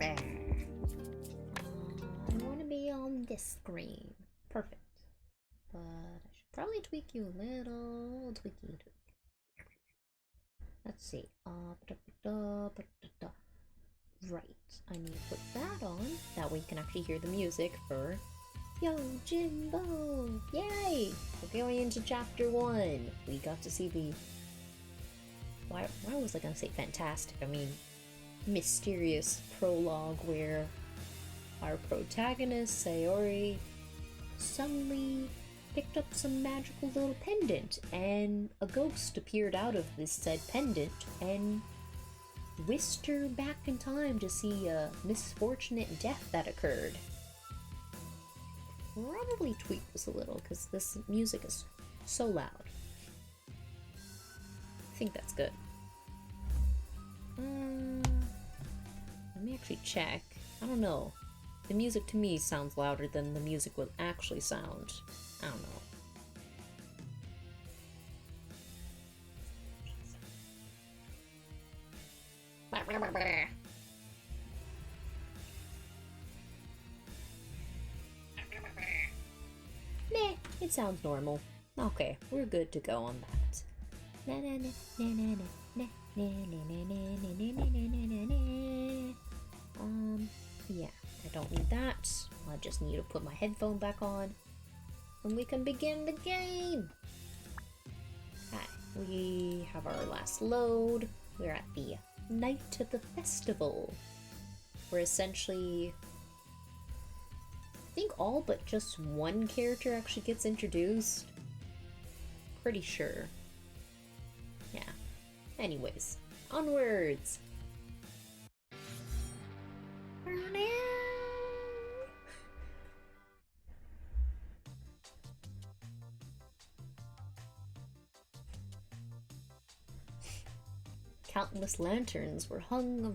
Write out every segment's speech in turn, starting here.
I want to be on this screen. Perfect. But I should probably tweak you a little. Tweaky. Let's see. Right. I need to put that on. That way you can actually hear the music for Yo-Jin-Bo! Yay! We're going into chapter 1. We got to see the... Why was I gonna say fantastic? I mean, mysterious prologue where our protagonist, Sayori, suddenly picked up some magical little pendant, and a ghost appeared out of this said pendant and whisked her back in time to see a misfortunate death that occurred. Probably tweak this a little because this music is so loud. I think that's good. Let me actually check. I don't know. The music to me sounds louder than the music will actually sound. I don't know. Nah, it sounds normal. Okay, we're good to go on that. Yeah, I don't need that. I just need to put my headphone back on, and we can begin the game! Okay, we have our last load. We're at the night of the festival, where essentially I think all but just one character actually gets introduced. Pretty sure. Yeah. Anyways, onwards! Countless lanterns were hung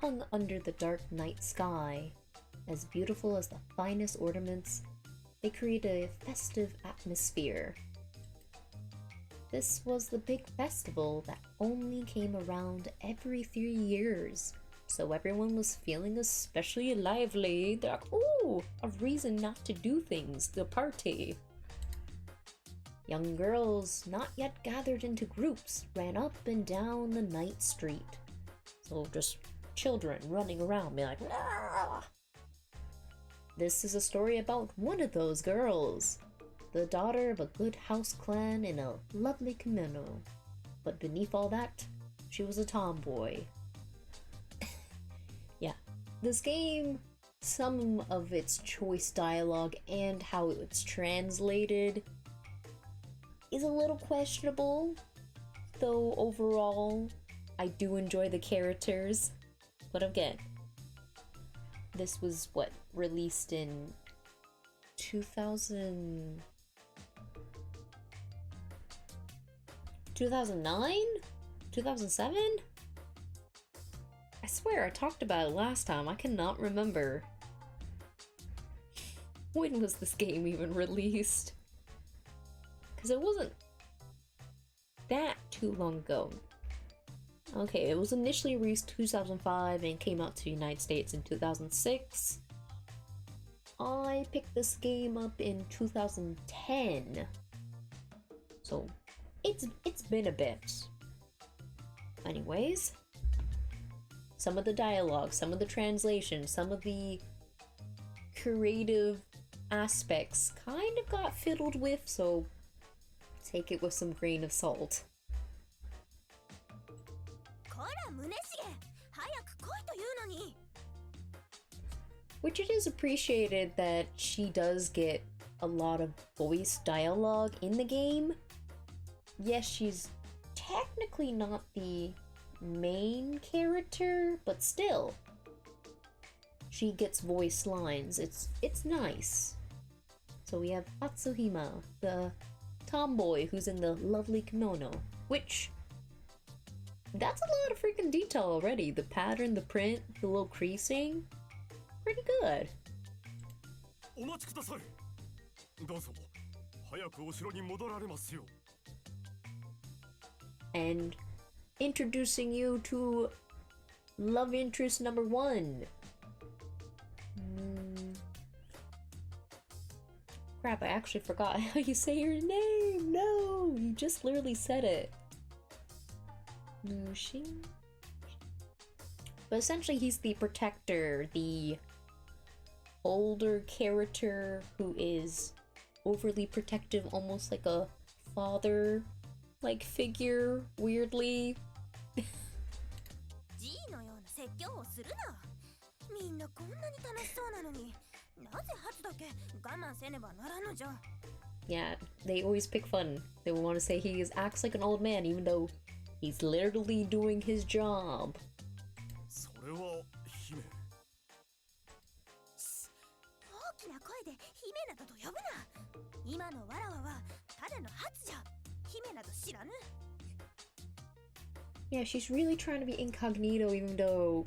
hung under the dark night sky. As beautiful as the finest ornaments, they create a festive atmosphere. This was the big festival that only came around every 3 years, so everyone was feeling especially lively. They're like, ooh, a reason not to do things, the party. Young girls, not yet gathered into groups, ran up and down the night street. So just children running around, be like, nah! This is a story about one of those girls, the daughter of a good house clan in a lovely kimono. But beneath all that, she was a tomboy. Yeah, this game, some of its choice dialogue and how it's translated is a little questionable, though overall I do enjoy the characters. But again, this was what, released in 2009? 2007? I swear I talked about it last time. I cannot remember. When was this game even released? Because it wasn't that too long ago. Okay, it was initially released 2005 and came out to the United States in 2006. I picked this game up in 2010. So, it's been a bit. Anyways, some of the dialogue, some of the translation, some of the creative aspects kind of got fiddled with, so take it with some grain of salt. Which it is appreciated that she does get a lot of voice dialogue in the game. Yes, she's technically not the main character, but still, she gets voice lines. It's nice. So we have Atsuhima, the tomboy who's in the lovely kimono, which, that's a lot of freaking detail already. The pattern, the print, the little creasing, pretty good. And introducing you to love interest number 1. Crap, I actually forgot how you say your name! No! You just literally said it. Mushin? But essentially he's the protector, the older character who is overly protective, almost like a father-like figure, weirdly. Yeah, they always pick fun. They want to say he acts like an old man, even though he's literally doing his job. Yeah, she's really trying to be incognito, even though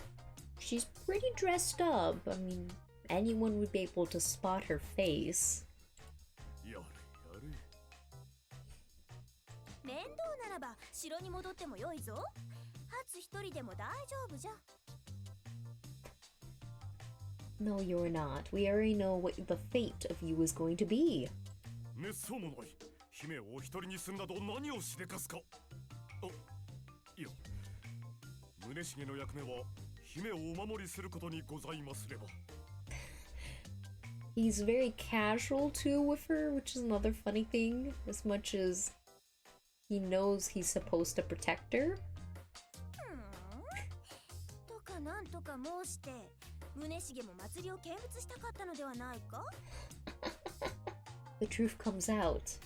she's pretty dressed up. I mean, anyone would be able to spot her face. No, you're not. We already know what the fate of you is going to be. He's very casual too with her, which is another funny thing, as much as he knows he's supposed to protect her. The truth comes out.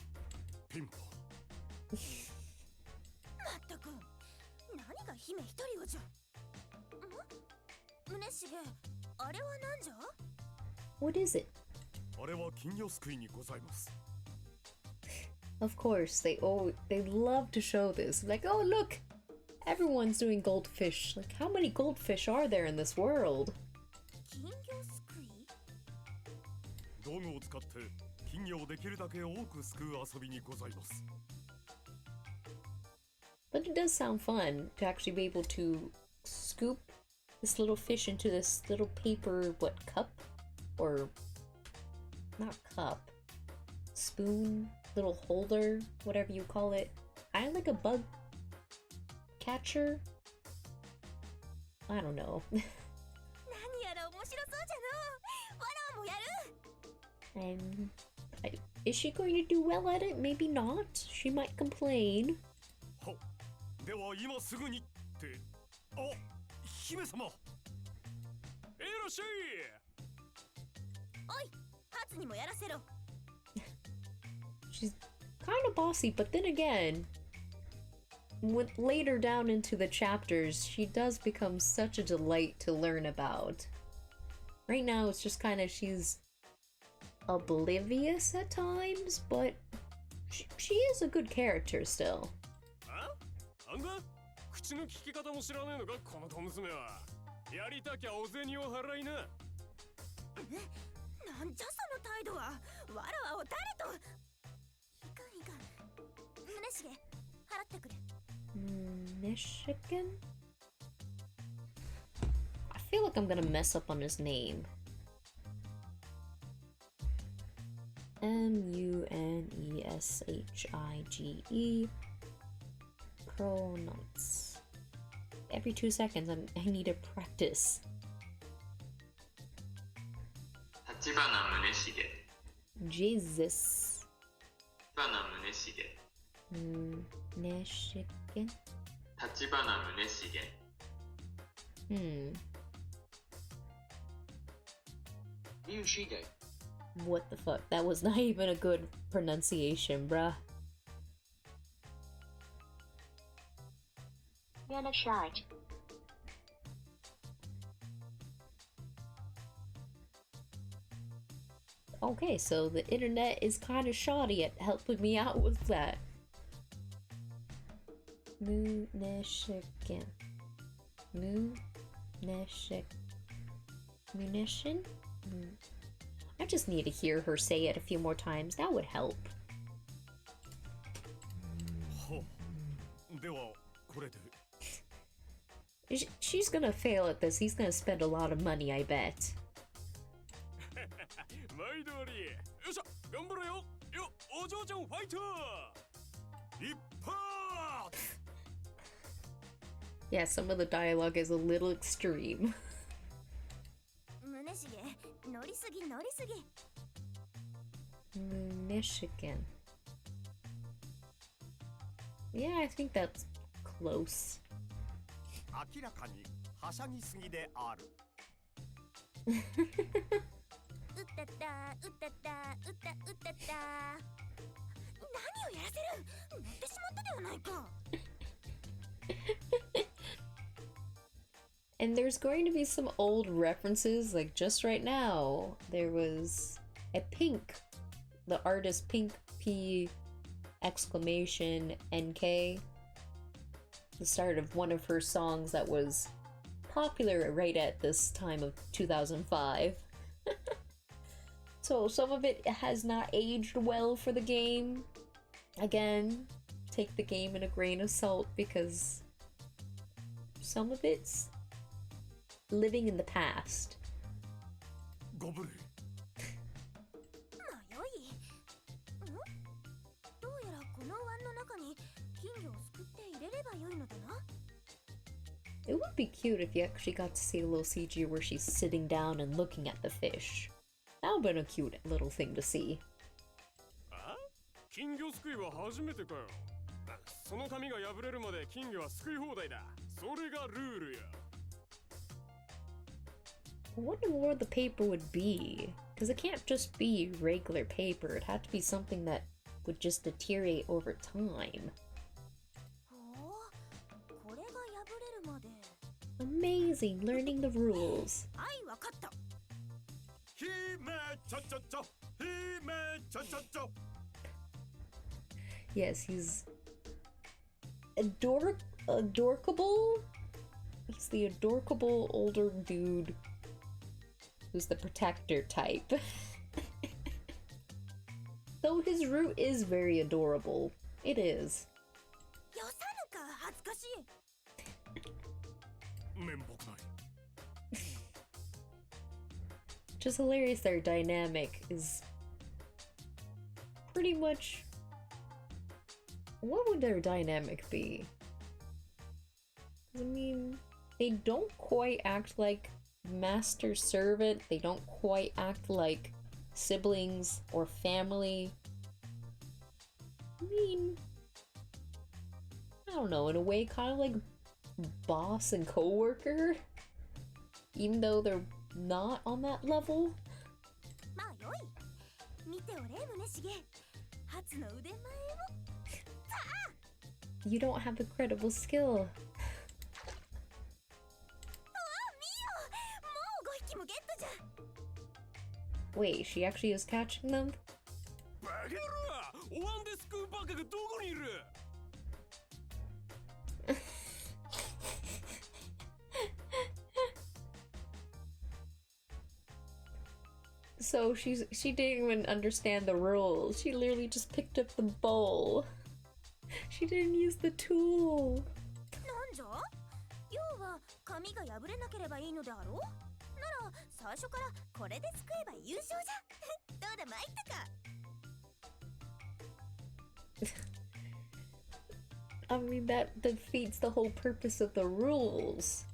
What is it? Of course, they love to show this. Like, oh look, everyone's doing goldfish. Like, how many goldfish are there in this world? But it does sound fun to actually be able to scoop this little fish into this little paper, cup? Or, not cup, spoon, little holder, whatever you call it. Kind of like a bug catcher? I don't know. Is she going to do well at it? Maybe not. She might complain. She's kind of bossy, but then again, later down into the chapters, she does become such a delight to learn about. Right now, it's just kind of she's oblivious at times, but she is a good character still. Michigan? I feel like I'm gonna mess up on his name. Muneshige. Pronouns. Every 2 seconds I need to practice. Jesus. Michigan. Yushige. What the fuck? That was not even a good pronunciation, bruh. Yanashite. Okay, so the internet is kind of shoddy at helping me out with that. Munition. I just need to hear her say it a few more times. That would help. she's gonna fail at this, he's gonna spend a lot of money, I bet. Yeah, some of the dialogue is a little extreme. Michigan. Yeah, I think that's close. And there's going to be some old references, like just right now, there was a Pink, the artist Pink, P exclamation NK, the start of one of her songs that was popular right at this time of 2005. So some of it has not aged well for the game. Again, take the game in a grain of salt because some of it's living in the past. It would be cute if you actually got to see a little CG where she's sitting down and looking at the fish. That would have been a cute little thing to see. I wonder what the paper would be, because it can't just be regular paper, it had to be something that would just deteriorate over time. Amazing, learning the rules. Yes, he's adorkable. He's the adorkable older dude who's the protector type. Though his root is very adorable. It is. Just hilarious, their dynamic is pretty much... What would their dynamic be? I mean, they don't quite act like master-servant, they don't quite act like siblings or family. I mean, I don't know, in a way kind of like boss and co-worker, even though they're not on that level. You don't have the credible skill. Wait, she actually is catching them? So she didn't even understand the rules. She literally just picked up the bowl. She didn't use the tool. I mean, that defeats the whole purpose of the rules.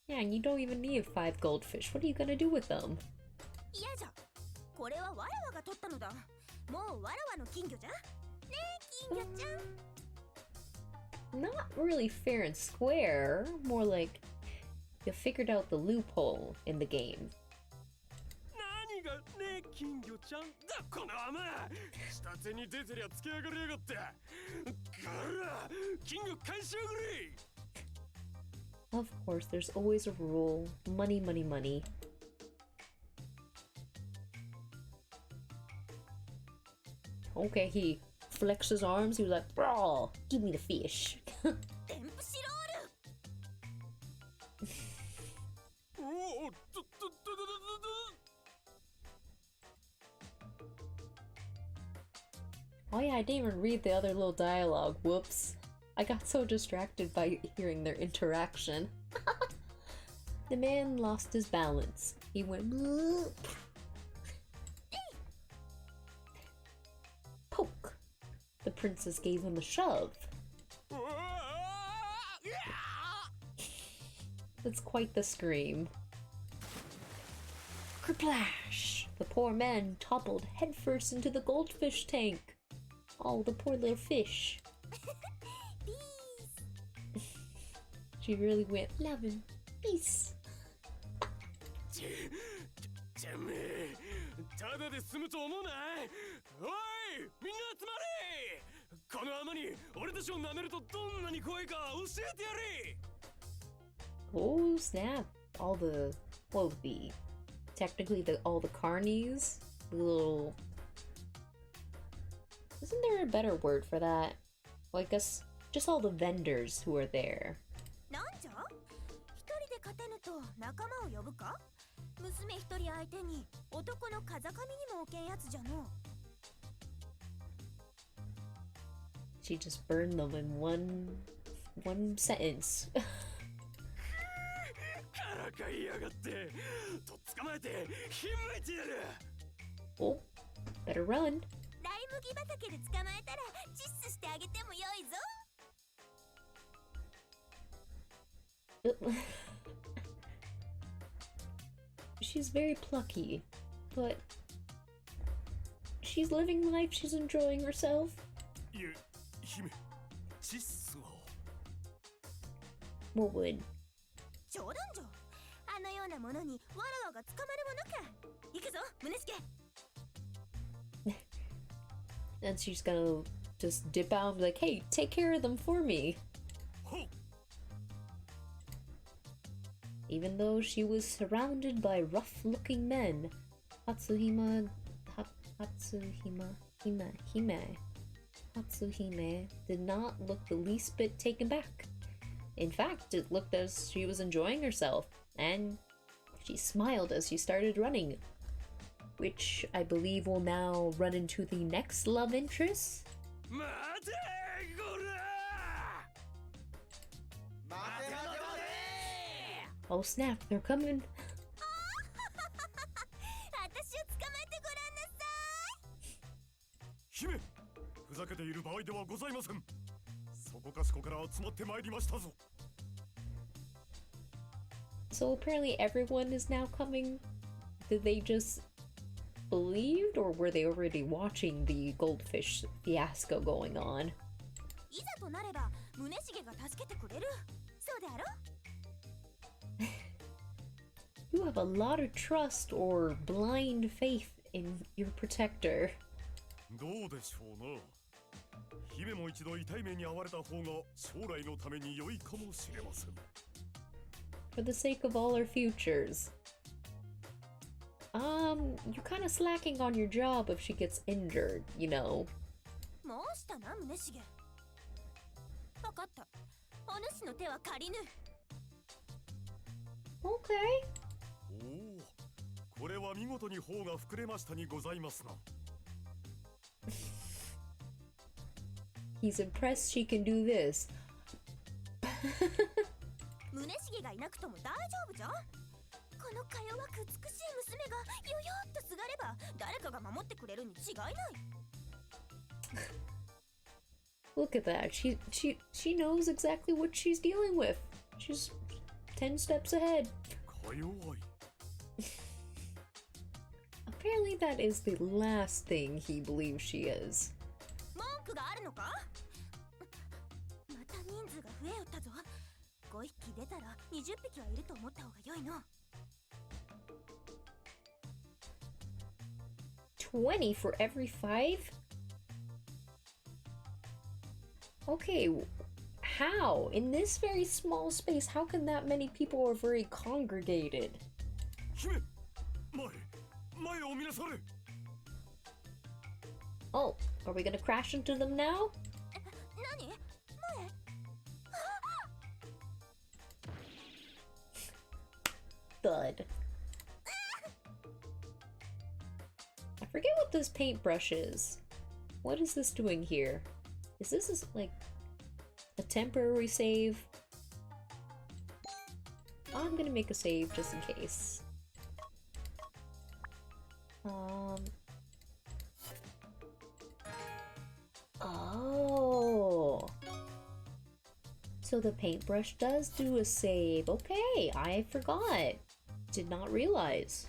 Yeah, and you don't even need 5 goldfish. What are you gonna do with them? Not really fair and square, more like you figured out the loophole in the game. Of course, there's always a rule. Money, money, money. Okay, he flexed his arms, he was like, bro, give me the fish. Oh yeah, I didn't even read the other little dialogue. Whoops. I got so distracted by hearing their interaction. The man lost his balance. He went poke. The princess gave him a shove. That's quite the scream. Kerplash! The poor man toppled headfirst into the goldfish tank. Oh, the poor little fish. She really went, love him. Peace. Oh snap. All the, well, technically all the carnies, the little, isn't there a better word for that? Well, I guess just all the vendors who are there. She just burned them in one sentence. Oh, better run. She's very plucky, but she's living life, she's enjoying herself. What would? And she's gonna just dip out and be like, hey, take care of them for me. Even though she was surrounded by rough-looking men, Hatsuhime did not look the least bit taken back. In fact, it looked as she was enjoying herself, and she smiled as she started running, which I believe will now run into the next love interest. Oh snap, they're coming. So apparently everyone is now coming. Did they just believed, or were they already watching the goldfish fiasco going on? You have a lot of trust or blind faith in your protector. For the sake of all our futures. You're kind of slacking on your job if she gets injured, you know. Okay. He's impressed she can do this. Look at that. She knows exactly what she's dealing with. She's 10 steps ahead. Apparently that is the last thing he believes she is. 20 for every 5? Okay, how? In this very small space, how can that many people are very congregated? Oh, are we gonna crash into them now? Thud. I forget what this paintbrush is. What is this doing here? Is this like a temporary save? I'm gonna make a save just in case. Oh. So the paintbrush does do a save. Okay, I forgot. Did not realize.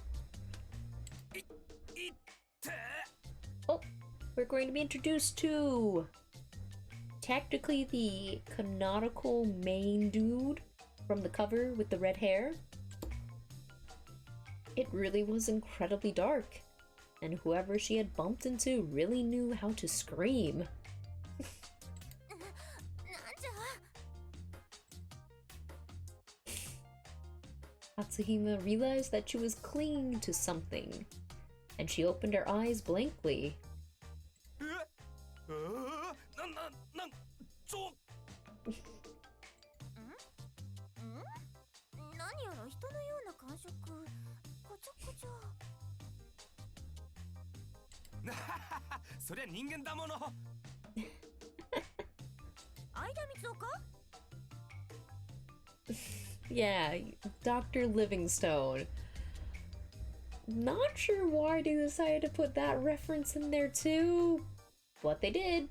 Oh, we're going to be introduced to technically the canonical main dude from the cover with the red hair. It really was incredibly dark, and whoever she had bumped into really knew how to scream. Atsuhima realized that she was clinging to something, and she opened her eyes blankly. Yeah, Dr. Livingstone. Not sure why they decided to put that reference in there too, but they did.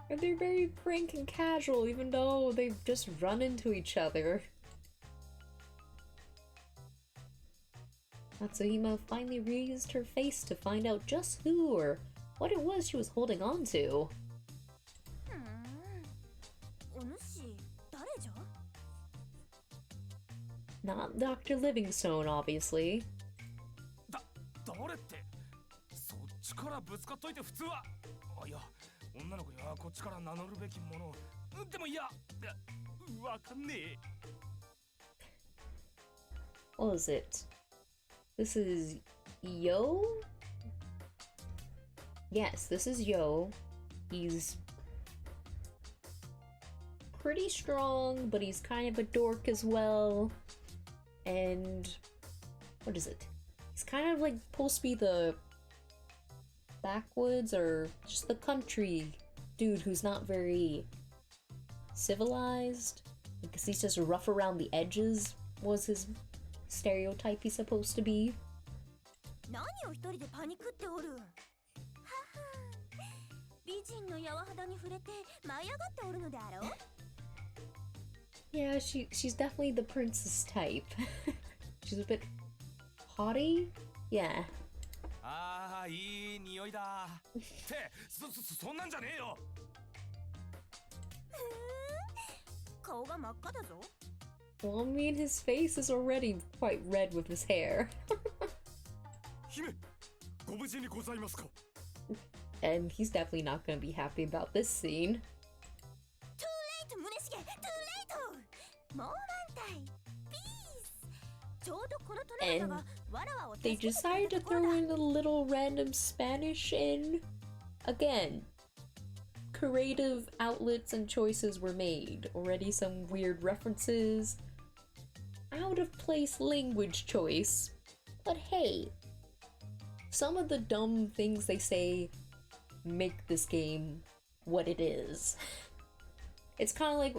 And they're very frank and casual, even though they've just run into each other. Atsuhima finally raised her face to find out just who or what it was she was holding on to. Not Dr. Livingstone, obviously. What was it? This is Yo? Yes, this is Yo. He's pretty strong, but he's kind of a dork as well. And what is it? He's kind of like supposed to be the backwoods or just the country dude who's not very civilized, because he's just rough around the edges was his stereotype he's supposed to be. Yeah, she's definitely the princess type. She's a bit haughty? Yeah. Well, I mean, his face is already quite red with his hair. And he's definitely not going to be happy about this scene. And they decided to throw in a little random Spanish in. Again, creative outlets and choices were made. Already some weird references. Out of place language choice. But hey, some of the dumb things they say make this game what it is. It's kind of like,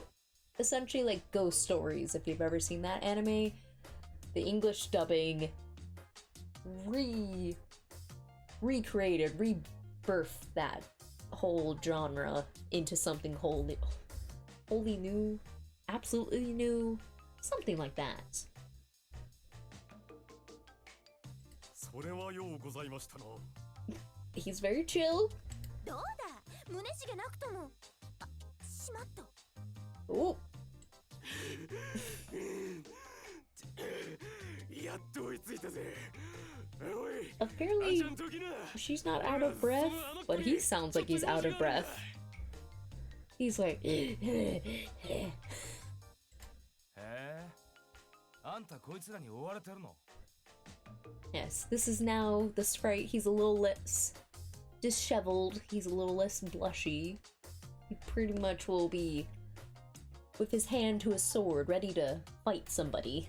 essentially like Ghost Stories, if you've ever seen that anime. The English dubbing recreated, rebirthed that whole genre into something wholly new, absolutely new, something like that. He's very chill. Oh. Apparently, she's not out of breath, but he sounds like he's out of breath. He's like, yes, this is now the sprite. He's a little less disheveled. He's a little less blushy. He pretty much will be with his hand to his sword, ready to fight somebody.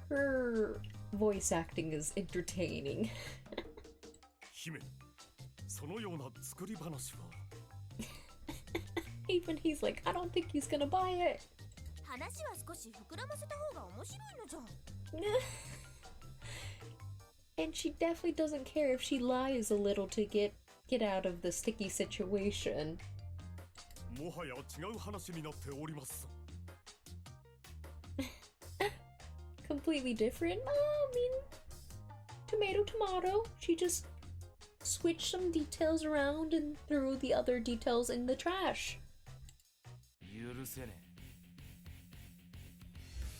Her voice acting is entertaining. Even he's like, I don't think he's gonna buy it. And she definitely doesn't care if she lies a little to get out of the sticky situation. Completely different? I mean, tomato, tomato. She just switched some details around and threw the other details in the trash.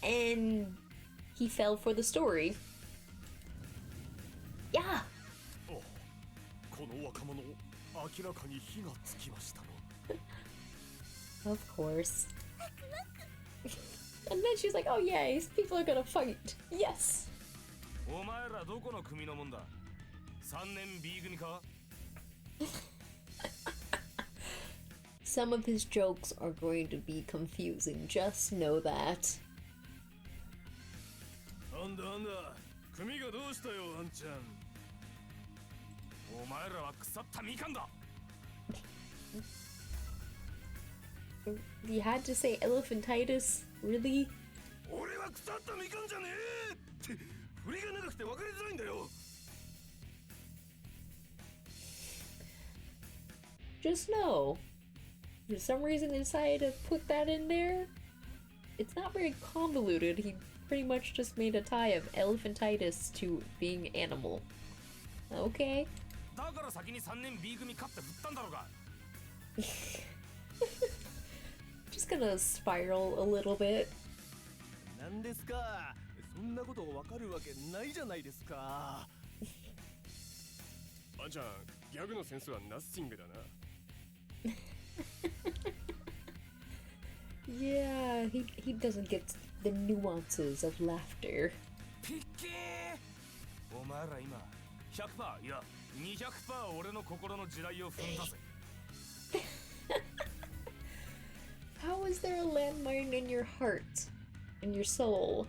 And he fell for the story. Yeah! Of course. And then she's like, oh yay, people are gonna fight. Yes! Some of his jokes are going to be confusing, just know that. You had to say elephantitis? Really? Just know, for some reason they decided to put that in there. It's not very convoluted. He pretty much just made a tie of elephantitis to being animal. Okay. Just gonna spiral a little bit. Yeah, he doesn't get the nuances of laughter. How is there a landmine in your heart? In your soul?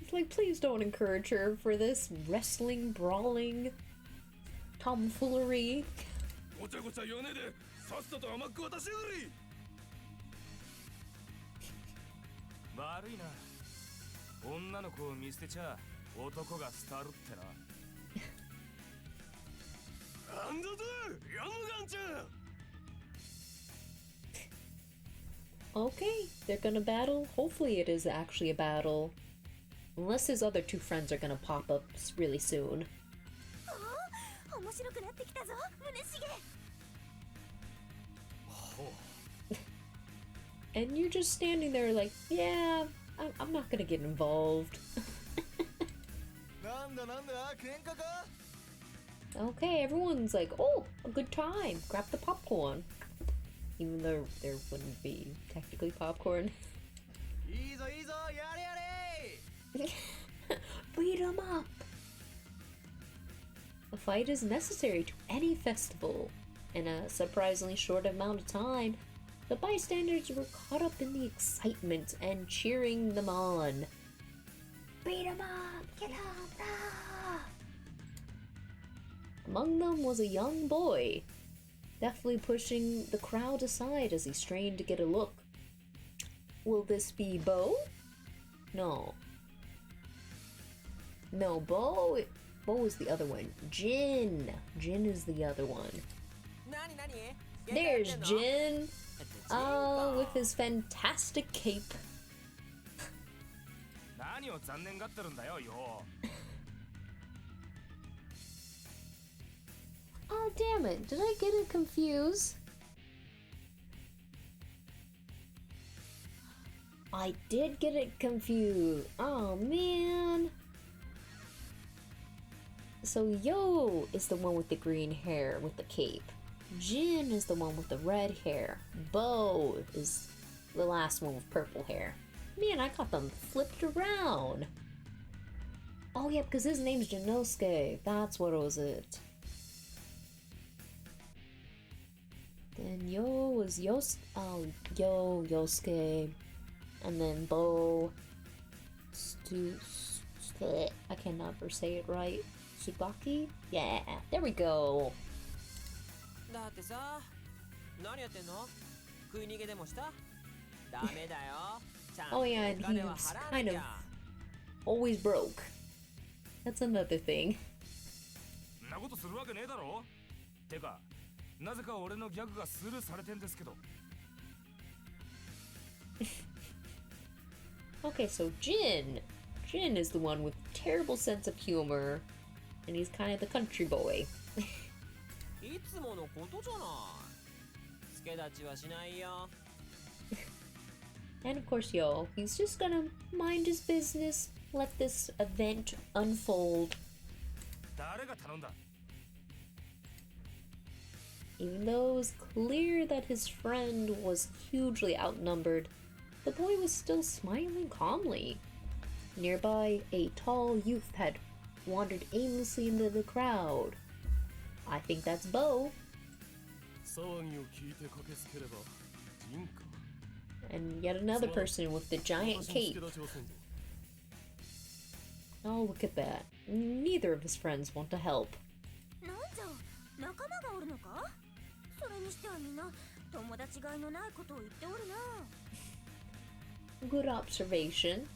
It's like, please don't encourage her for this wrestling, brawling, tomfoolery. Okay, they're gonna battle. Hopefully it is actually a battle. Unless his other two friends are gonna pop up really soon. And you're just standing there like, yeah, I'm not gonna get involved. Okay, everyone's like, oh, a good time. Grab the popcorn. Even though there wouldn't be technically popcorn. Beat 'em up! A fight is necessary to any festival. In a surprisingly short amount of time, the bystanders were caught up in the excitement and cheering them on. Beat 'em up! Get up! Ah! Among them was a young boy, deftly pushing the crowd aside as he strained to get a look. Will this be Bo? No. No, Bo is the other one. Jin is the other one. There's Jin. Oh, with his fantastic cape. Oh, damn it. Did I get it confused? I did get it confused. Oh, man. So Yo is the one with the green hair with the cape. Jin is the one with the red hair. Bo is the last one with purple hair. Man, I got them flipped around. Oh yeah, because his name's Jinosuke. That's what was it. Then Yo was Yosuke. And then Bo... I can never say it right. Tsubaki? Yeah, there we go. Oh yeah, and he's kind of always broke. That's another thing. Okay, so Jin. Jin is the one with terrible sense of humor, and he's kind of the country boy. And of course, Yo, he's just gonna mind his business, let this event unfold. Even though it was clear that his friend was hugely outnumbered, the boy was still smiling calmly. Nearby, a tall youth had wandered aimlessly into the crowd. I think that's Bo. And yet another person with the giant cape. Oh, look at that. Neither of his friends want to help. Good observation.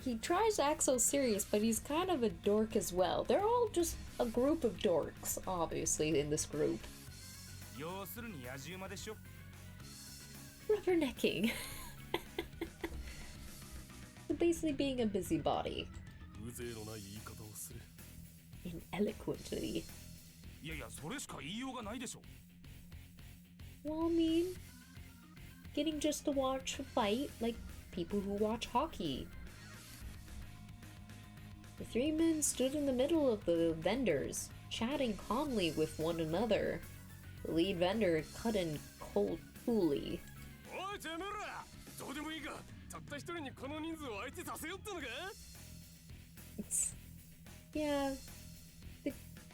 He tries to act so serious, but he's kind of a dork as well. They're all just a group of dorks, obviously, in this group. Rubbernecking. Basically being a busybody. Ineloquently. Well, I mean, getting just to watch a fight like people who watch hockey. The three men stood in the middle of the vendors, chatting calmly with one another. The lead vendor cut in coolly. Yeah.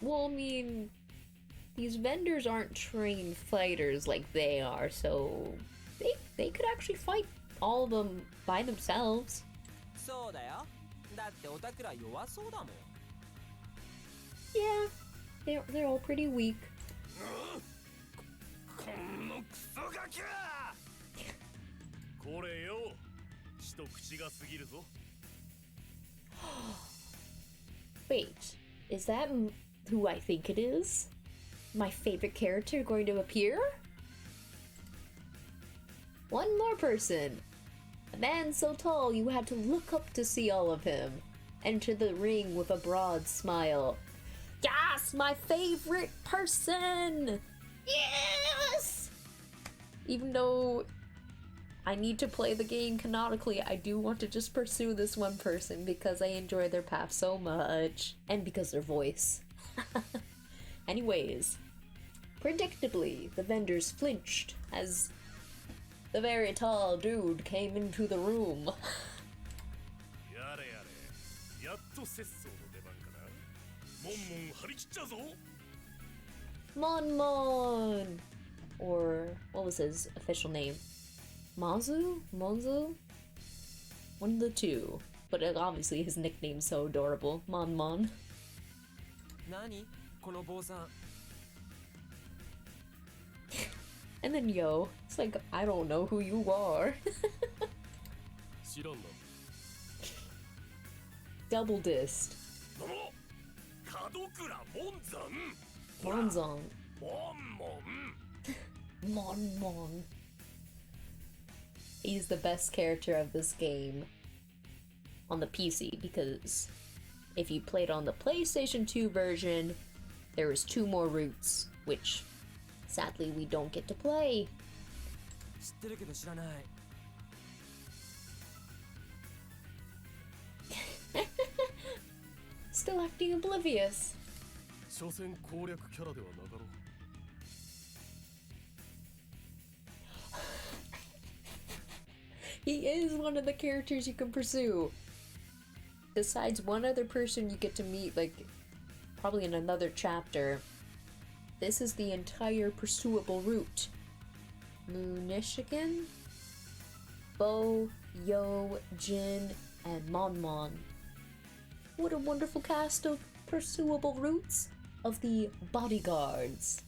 Well, I mean, these vendors aren't trained fighters like they are, so they could actually fight all of them by themselves. Yeah, they're all pretty weak. Wait, is that who I think it is? My favorite character going to appear? One more person. A man so tall you had to look up to see all of him. Enter the ring with a broad smile. Yes, my favorite person! Yes! Even though I need to play the game canonically, I do want to just pursue this one person because I enjoy their path so much. And because their voice. Anyways, predictably, the vendors flinched as the very tall dude came into the room. Mon! Or, what was his official name? Monzu? One of the two. But obviously his nickname's so adorable. Mon. And then Yo, it's like, I don't know who you are. Double dissed. Monzon. Mon. He's the best character of this game on the PC, because if you played on the PlayStation 2 version, there was 2 more routes, which sadly we don't get to play. Still acting oblivious. He is one of the characters you can pursue. Besides one other person you get to meet, like, probably in another chapter. This is the entire pursuable route. Munishiken, Bo, Yo, Jin, and Mon. What a wonderful cast of pursuable routes of the Bodyguards.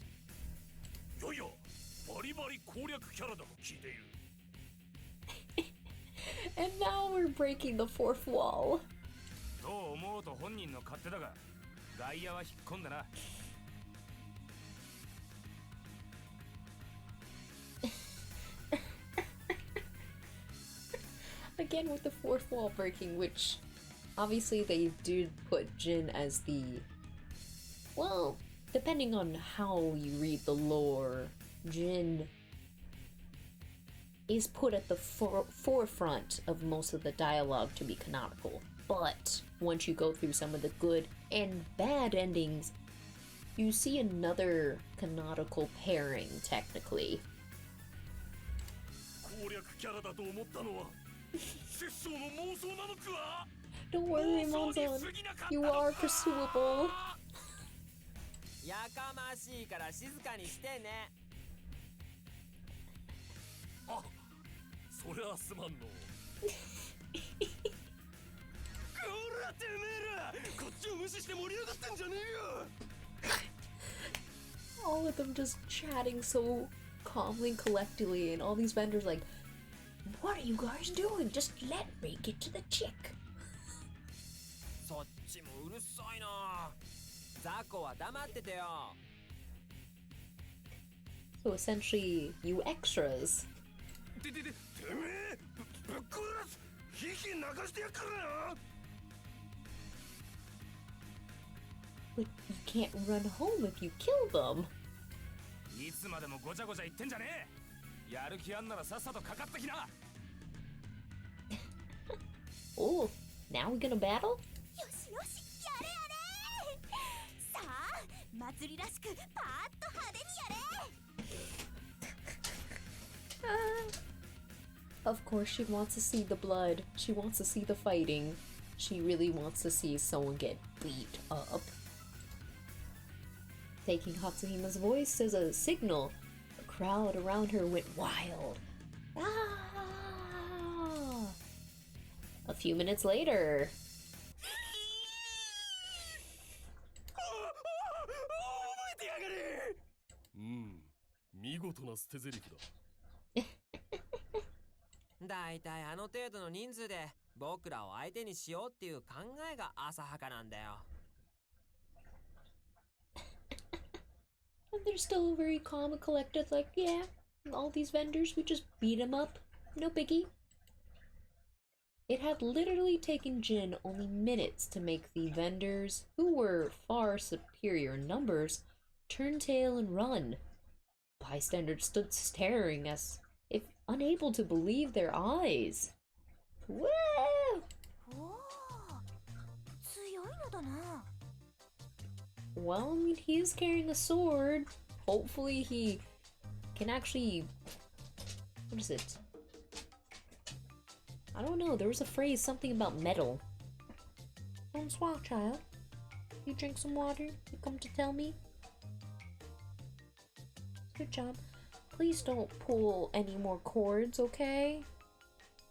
And now we're breaking the fourth wall. Again with the fourth wall breaking, which obviously they did put Jin as the... Well, depending on how you read the lore, Jin is put at the forefront of most of the dialogue to be canonical. But once you go through some of the good and bad endings, you see another canonical pairing, technically. Don't worry, Monzon. You are pursuable. All of them just chatting so calmly and collectively, and all these vendors like, what are you guys doing? Just let me get to the chick. So essentially, you extras. But you can't run home if you kill them. Oh, now we're gonna battle? Of course she wants to see the blood. She wants to see the fighting. She really wants to see someone get beat up. Taking Hatsuhima's voice as a signal, the crowd around her went wild. Ah! A few minutes later... And they're still very calm and collected, like, yeah, all these vendors, we just beat them up. No biggie. It had literally taken Jin only minutes to make the vendors, who were far superior in numbers, turn tail and run. Bystanders stood staring as if unable to believe their eyes. Woo! Well, I mean, he is carrying a sword. Hopefully he can actually... What is it? I don't know, there was a phrase, something about metal. Bonsoir, child. You drink some water? You come to tell me? Good job. Please don't pull any more cords, okay?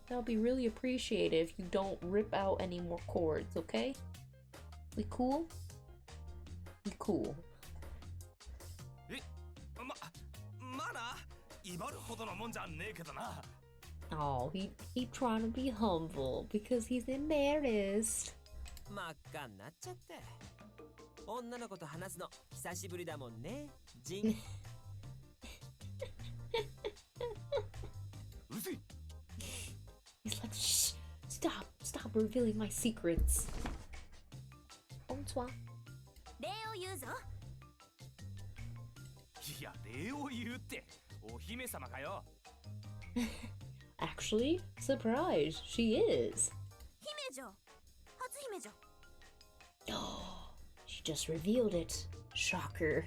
That'll be really appreciated if you don't rip out any more cords, okay? We cool? We cool. Oh, he trying to be humble because he's embarrassed. revealing my secrets. Bonsoir. 礼を言うぞ。いや、礼を言うってお姫様かよ。Actually, surprise, she is. 姫女。初姫女。Oh, she just revealed it. Shocker.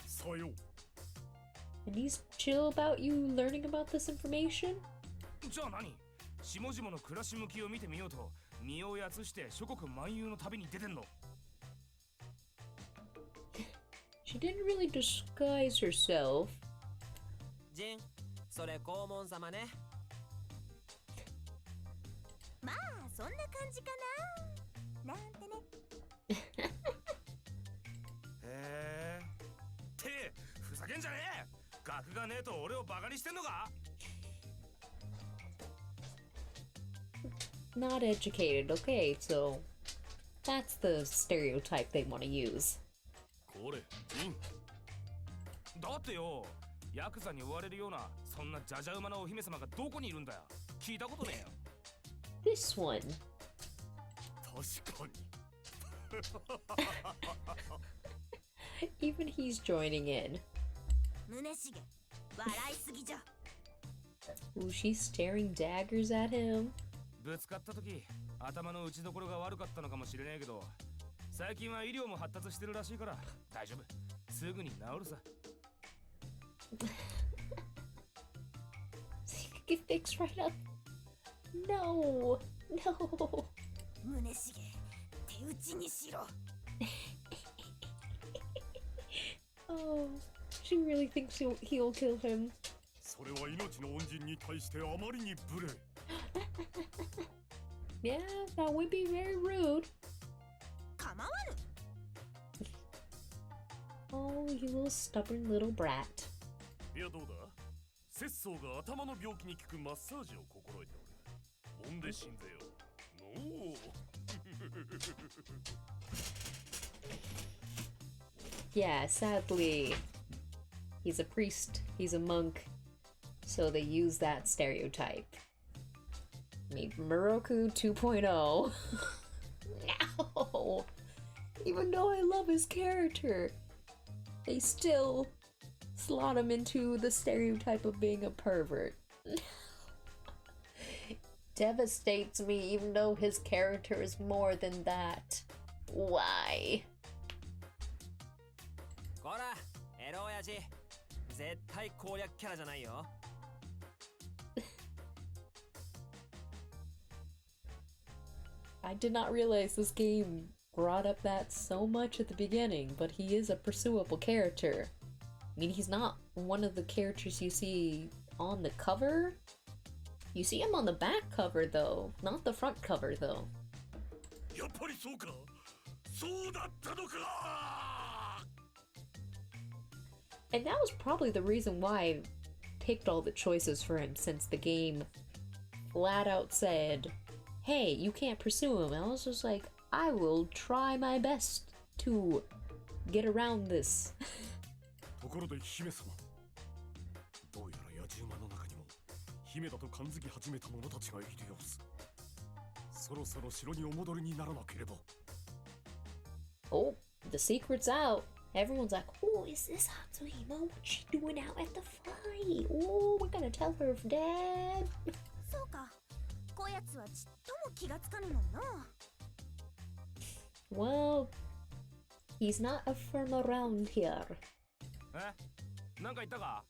さよう。 And he's chill about you learning about this information? じゃあ何？下々の暮らし向きを見てみようと身をやつして諸国漫遊の旅に出てんの。 She didn't really disguise herself. ジン、それ黄門様ね。まあそんな感じかな。なんてね。へえ。ってふざけんじゃねえ。学がねえと俺をバカにしてんのか？ Not educated, okay, so that's the stereotype they want to use. これ、ジン。だってよ、ヤクザに追われるようなそんなジャジャ馬のお姫様がどこにいるんだよ。聞いたことねえよ。 This one. 確かに。 Even he's joining in. 胸重。笑いすぎじゃ。 Ooh, she's staring daggers at him. ぶつかった時、頭の打ちどころが悪かったのかもしれねえけど、最近は医療も発達してるらしいから大丈夫。すぐに治るさ。 Get fixed right up. No, no. 胸重。手打ちにしろ。 Oh, she really thinks he'll kill him. それは命の恩人に対してあまりに無礼。 Yeah, that would be very rude. 構わぬ。 Oh, you little stubborn little brat. いやどうだ？節操が頭の病気に効くマッサージを心得ておる。揉んで死んぜよ。のう。 Yeah, sadly, he's a priest, he's a monk, so they use that stereotype. I mean, Moroku 2.0. No! Even though I love his character, they still slot him into the stereotype of being a pervert. Devastates me, even though his character is more than that. Why? こら、エロ親父。絶対攻略キャラじゃないよ。 I did not realize this game brought up that so much at the beginning, but he is a pursuable character. I mean, he's not one of the characters you see on the cover. You see him on the back cover, though, not the front cover, though. やっぱりそうか。そうだったのか。 And that was probably the reason why I picked all the choices for him, since the game flat out said, hey, you can't pursue him. And I was just like, I will try my best to get around this. ところで姫様。どうやら野獣馬の中にも姫だと感づき始めた者たちがいる様子。そろそろ城にお戻りにならなければ。 Oh, the secret's out. Everyone's like, oh, is this Hatsuhima? What's she doing out at the fight? Oh, we're gonna tell her dad. そうか。こやつはちっとも気がつかぬもんな。 Well, he's not a firm around here. え？なんか言ったか？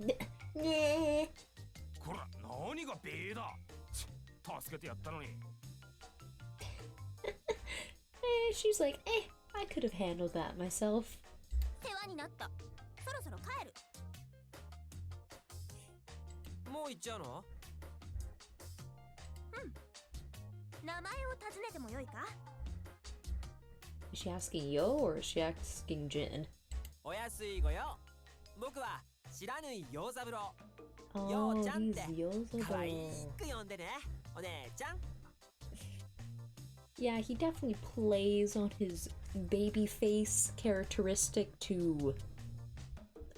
Nah. こら、何がベーだ。助けてやったのに。 She's like, I could have handled that myself. 世話になった。そろそろ帰る。もう行っちゃうの？名前を尋ねてもよいか？ Is she asking Yo or is she asking Jin? お安いごよ。僕は知らぬい洋三郎。 Oh, ようちゃんっ he's て Yozobo. 可愛く呼んでね、お姉ちゃん。 Yeah, he definitely plays on his baby face characteristic to,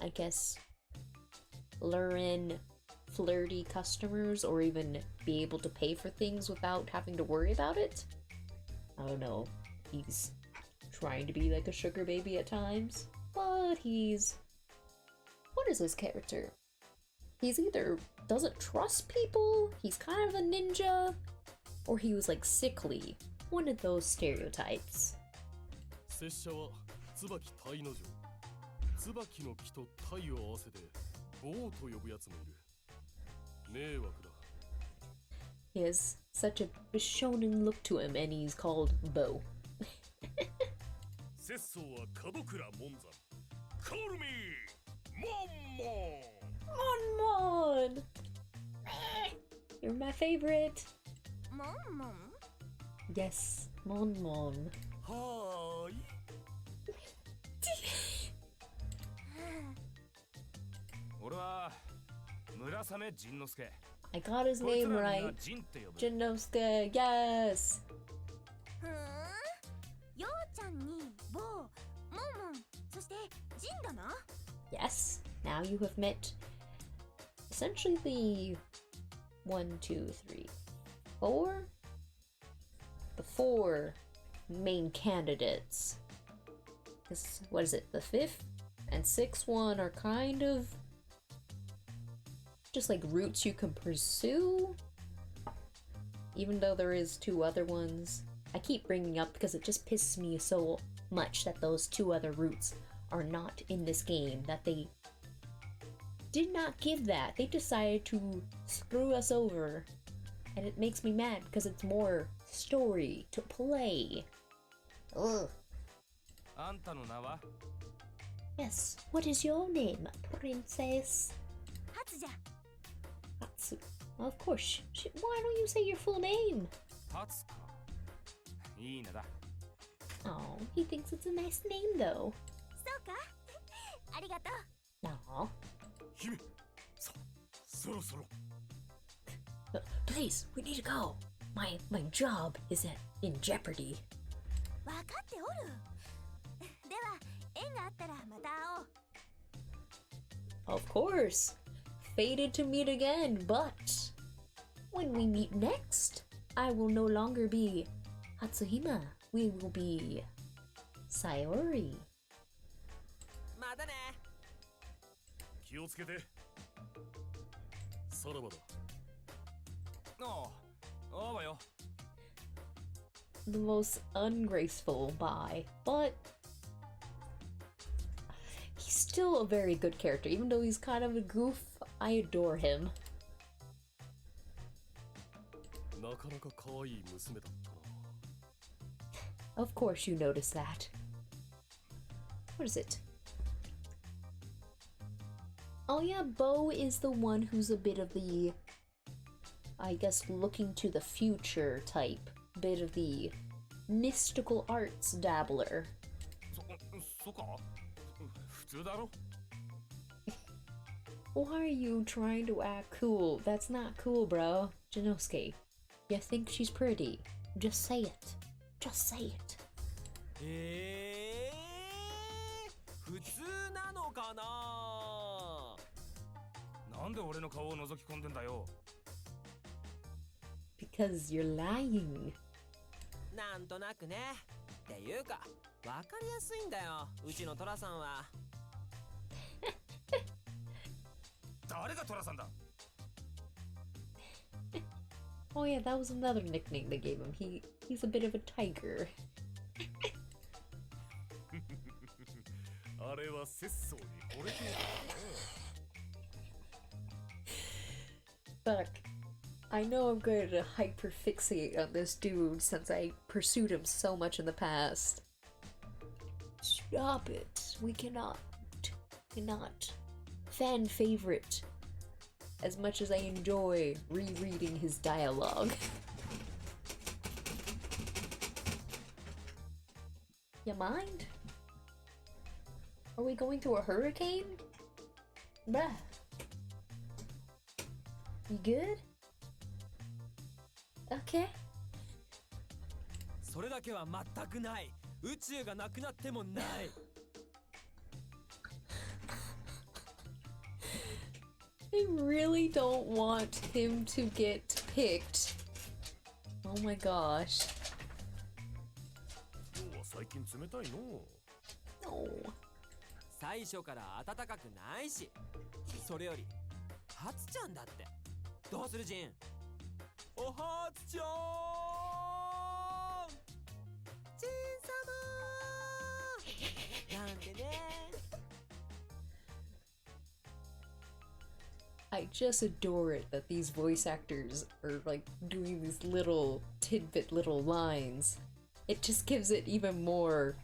I guess, lure in flirty customers or even be able to pay for things without having to worry about it. I don't know. He's trying to be like a sugar baby at times, but he's... What is his character? He's either doesn't trust people, he's kind of a ninja, or he was like sickly. One of those stereotypes. 拙者は椿鯛の城。椿の木と鯛を合わせて棒と呼ぶやつもいる。迷惑だ。He has such a shonen look to him, and he's called Bo. 拙僧は門倉門山。Call me Mon Mon! You're my favorite. モンモン Yes, Mon Mon. はーい。俺は村雨仁之助。 I got his こいつ name らみんな right. 仁って呼ぶ。 Jinosuke, yes! ふーんようちゃんにボーモンモンそしてジンだな Yes, now you have met essentially the 1, 2, 3, 4? The 4 main candidates. This, what is it, the 5th and 6th one are kind of just like routes you can pursue, even though there is 2 other ones. I keep bringing up because it just pisses me so much that those 2 other routes are not in this game, that they did not give that. They decided to screw us over, and it makes me mad because it's more story to play. Ugh. あんたの名は Yes, what is your name, princess? 初じゃ Hatsu. Of course. Why don't you say your full name? 初かいい名だ Oh, he thinks it's a nice name though. そうかありがとう Aw. 姫、そろそろ。 Please, we need to go. My job is in jeopardy. 分かっておるでは縁があったらまた会おう Of course. Fated to meet again, but when we meet next, I will no longer be Hatsuhima. We will be Sayori. またね気をつけて。さらばだ。おうおうよ The most ungraceful bye, but he's still a very good character. Even though he's kind of a goof, I adore him. なかなか可愛い娘だったな。 Of course you notice that. What is it? Oh yeah, Bo is the one who's a bit of the, I guess, looking to the future type. Bit of the mystical arts dabbler. そうか普通だろ Why are you trying to act cool? That's not cool, bro. Jinosuke, you think she's pretty. Just say it. Just say it. 普通なのかななんで俺の顔を覗き込んでんだよ Because you're lying. なんとなくねっていうかわかりやすいんだようちのトラさんは誰がトラさんだ Oh yeah, that was another nickname they gave him. He's a bit of a tiger. あれは節操に惚れている But I know I'm going to hyperfixate on this dude since I pursued him so much in the past. Stop it. We cannot fan favorite as much as I enjoy rereading his dialogue. You mind? Are we going through a hurricane? Bruh. You good? Okay. それだけは全くない宇宙がなくなってもない They really don't want him to get picked. Oh my gosh. 今日は最近冷たいの。 No. 最初から暖かくないし、それよりハツちゃんだって。どうするジン？おはつちゃん、ジン様なんてね。I just adore it that these voice actors are like doing these little tidbit little lines. It just gives it even more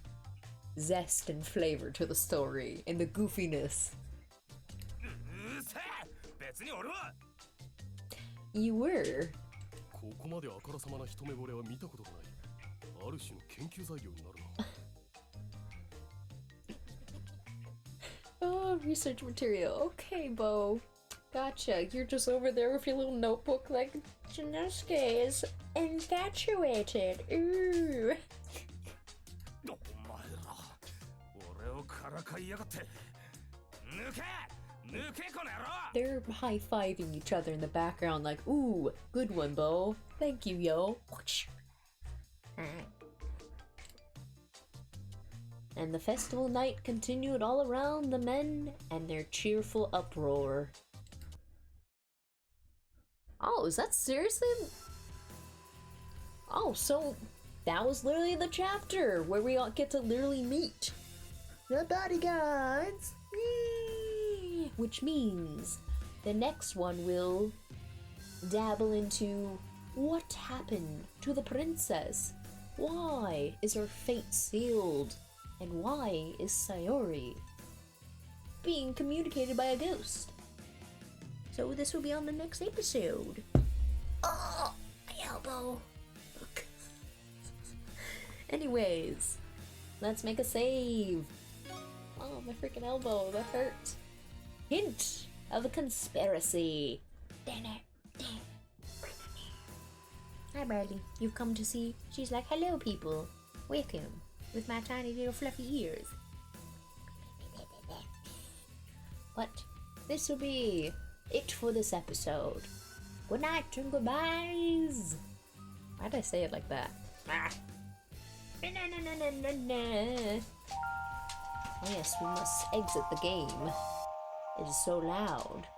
zest and flavor to the story and the goofiness. うせえ、別に俺は。You were. ここまであからさまな一目惚れは見たことがない。ある種の研究材料になるな。Oh, research material. Okay, Bo. Gotcha. You're just over there with your little notebook like Janosuke is infatuated. Ooh. お前ら、俺をからかいやがって。抜け、抜けこの野郎。 They're high-fiving each other in the background like, ooh, good one, Bo. Thank you, yo. And the festival night continued all around the men and their cheerful uproar. Oh, is that seriously? Oh, so that was literally the chapter where we all get to literally meet the bodyguards. Whee! Which means the next one will dabble into what happened to the princess. Why is her fate sealed? And why is Sayori being communicated by a ghost? So this will be on the next episode. Oh, my elbow. Look. Anyways, let's make a save. Oh, my freaking elbow, that hurt. Hint of a conspiracy. Hi, Bradley. You've come to see. She's like, hello, people. Welcome. With my tiny little fluffy ears. But this will be it for this episode. Good night and goodbyes. Why did I say it like that? Ah. Oh yes, we must exit the game. It is so loud.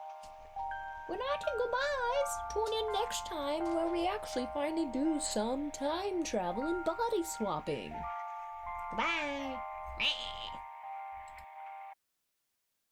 Good night and goodbyes. Tune in next time where we actually finally do some time travel and body swapping. Goodbye.